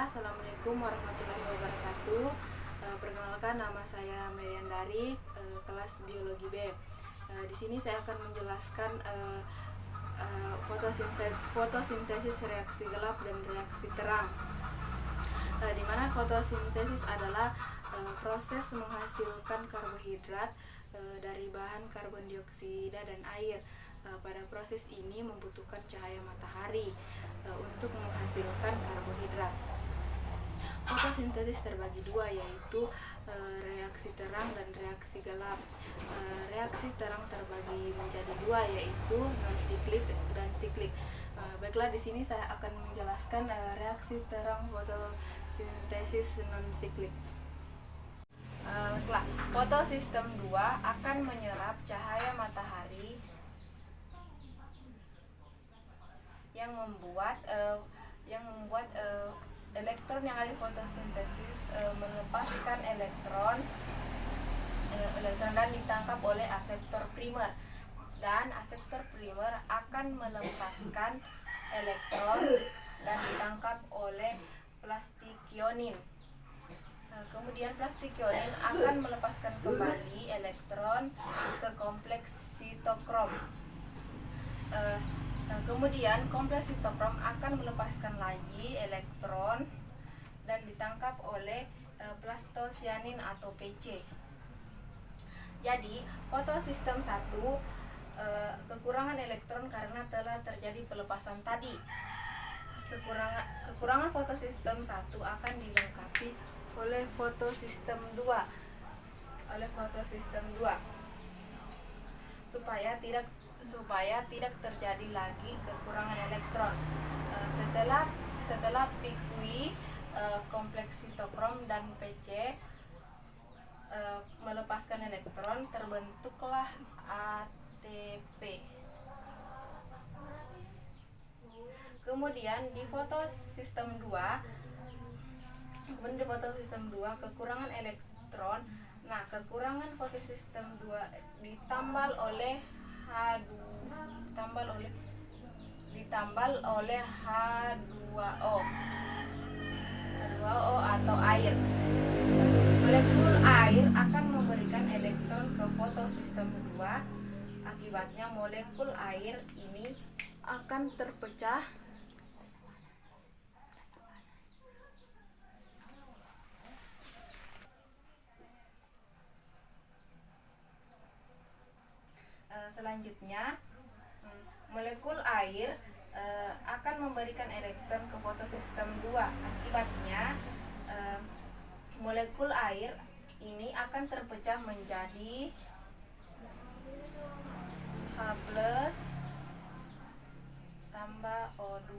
Assalamualaikum warahmatullahi wabarakatuh. Perkenalkan, nama saya Meriandari, kelas biologi B. Di sini saya akan menjelaskan fotosintesis reaksi gelap dan reaksi terang. Di mana fotosintesis adalah proses menghasilkan karbohidrat dari bahan karbon dioksida dan air. Pada proses ini membutuhkan cahaya matahari untuk menghasilkan karbohidrat. Fotosintesis terbagi dua, yaitu reaksi terang dan reaksi gelap. Reaksi terang terbagi menjadi dua, yaitu non-siklik dan siklik. Baiklah, di sini saya akan menjelaskan reaksi terang fotosintesis non-siklik. Baiklah, fotosistem 2 akan menyerap cahaya matahari yang membuat elektron yang ada di fotosintesis melepaskan elektron dan ditangkap oleh aseptor primer, dan aseptor primer akan melepaskan elektron dan ditangkap oleh plastikionin. Kemudian plastikionin akan melepaskan kembali elektron ke kompleks sitokrom. Kemudian kompleks sitokrom akan melepaskan lagi elektron dan ditangkap oleh plastosianin atau PC. Jadi, fotosistem 1 kekurangan elektron karena telah terjadi pelepasan tadi. Kekurangan fotosistem 1 akan dilengkapi oleh fotosistem 2 supaya tidak terjadi lagi kekurangan elektron. Setelah PQI, kompleks sitokrom dan PC melepaskan elektron, terbentuklah ATP. Kemudian di fotosistem 2 kekurangan elektron. Nah, kekurangan fotosistem 2 ditambal oleh H2O atau air. Molekul air akan memberikan elektron ke fotosistem 2. Akibatnya molekul air ini akan terpecah selanjutnya. Molekul air akan memberikan elektron ke fotosistem 2. Akibatnya molekul air ini akan terpecah menjadi H+ tambah O2.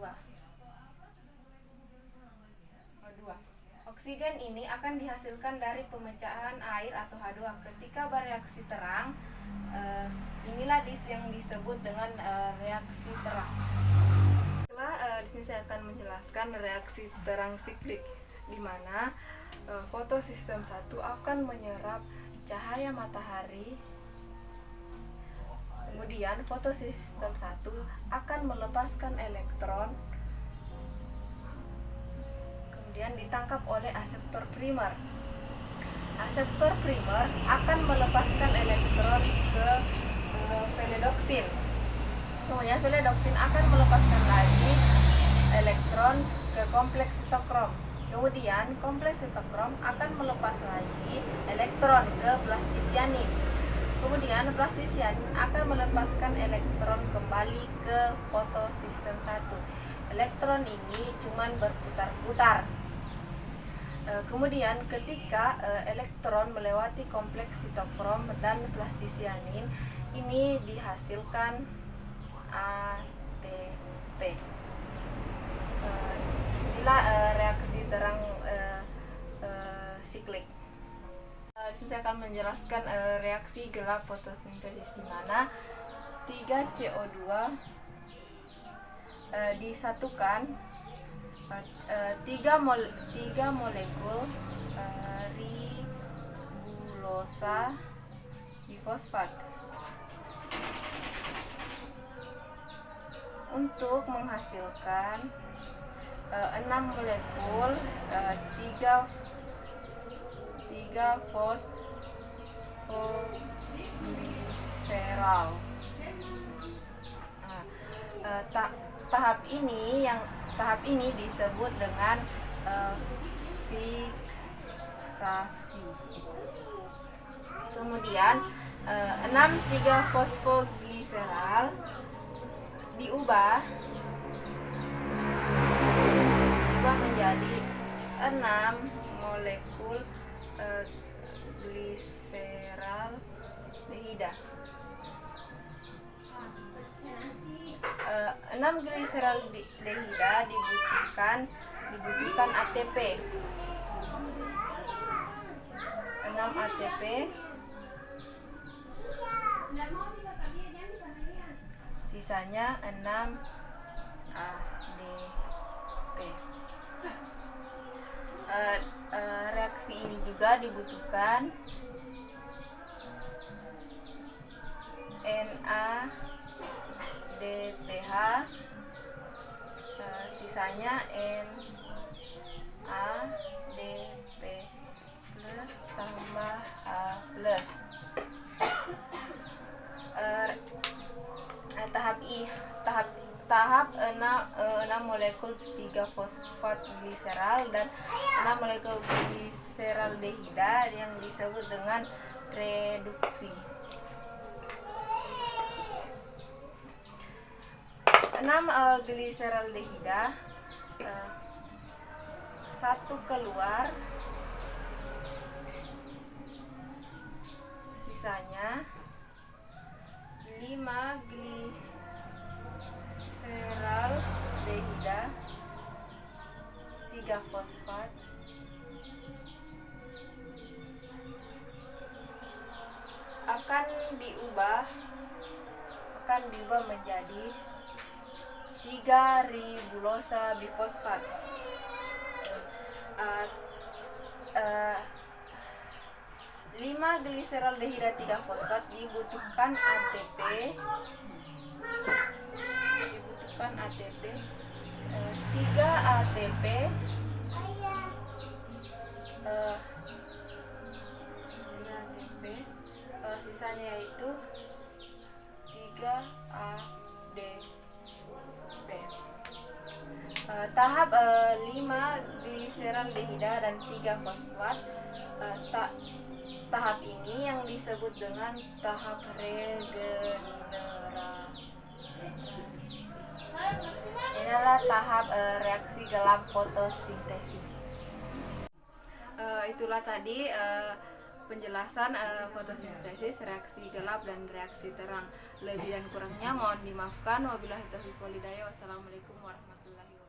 Oksigen ini akan dihasilkan dari pemecahan air atau H2 ketika bereaksi terang. Inilah yang disebut dengan reaksi terang. Di sini saya akan menjelaskan reaksi terang siklik, di mana fotosistem 1 akan menyerap cahaya matahari. Kemudian fotosistem 1 akan melepaskan elektron, kemudian ditangkap oleh aseptor primer. Aseptor primer akan melepaskan elektron ke veledoksin. Kemudian veledoksin akan melepaskan lagi elektron ke kompleks sitokrom. Kemudian kompleks sitokrom akan melepas lagi elektron ke plastisianin. Kemudian plastisianin akan melepaskan elektron kembali ke fotosistem 1. Elektron ini cuma berputar-putar. Kemudian ketika elektron melewati kompleks sitokrom dan plastisianin, ini dihasilkan ATP. Inilah reaksi terang siklik. Di sini saya akan menjelaskan reaksi gelap fotosintesis, di mana 3CO2 disatukan 3 molekul ribulosa difosfat untuk menghasilkan 6 molekul 3 fosfoglycerol. Tahap ini disebut dengan fiksasi. Kemudian 6,3-fosfoglycerol diubah menjadi 6 molekul gliseraldehida. 6 gliseraldehida dibutuhkan ATP 6 ATP, sisanya 6 ADP. Reaksi ini juga dibutuhkan NADPH, sisanya NADP plus tambah H plus. Tahap 6 molekul 3 fosfat gliserol dan 6 molekul gliseraldehida yang disebut dengan reduksi. 6 gliseraldehida satu keluar, sisanya 5 gliseraldehida 3 fosfat akan diubah menjadi 3 ribulosa bifosfat. 5 gliseraldehida 3 fosfat dibutuhkan ATP 3 ATP, sisanya yaitu 3 ADP. Tahap 5 gliseraldehida dan 3 fosfat. Tahap ini yang disebut dengan tahap regenerasi. Inilah tahap reaksi gelap fotosintesis. Itulah tadi penjelasan fotosintesis, reaksi gelap dan reaksi terang. Lebih dan kurangnya mohon dimaafkan. Wabillahi taufiq wal hidayah. Wassalamualaikum warahmatullahi wabarakatuh.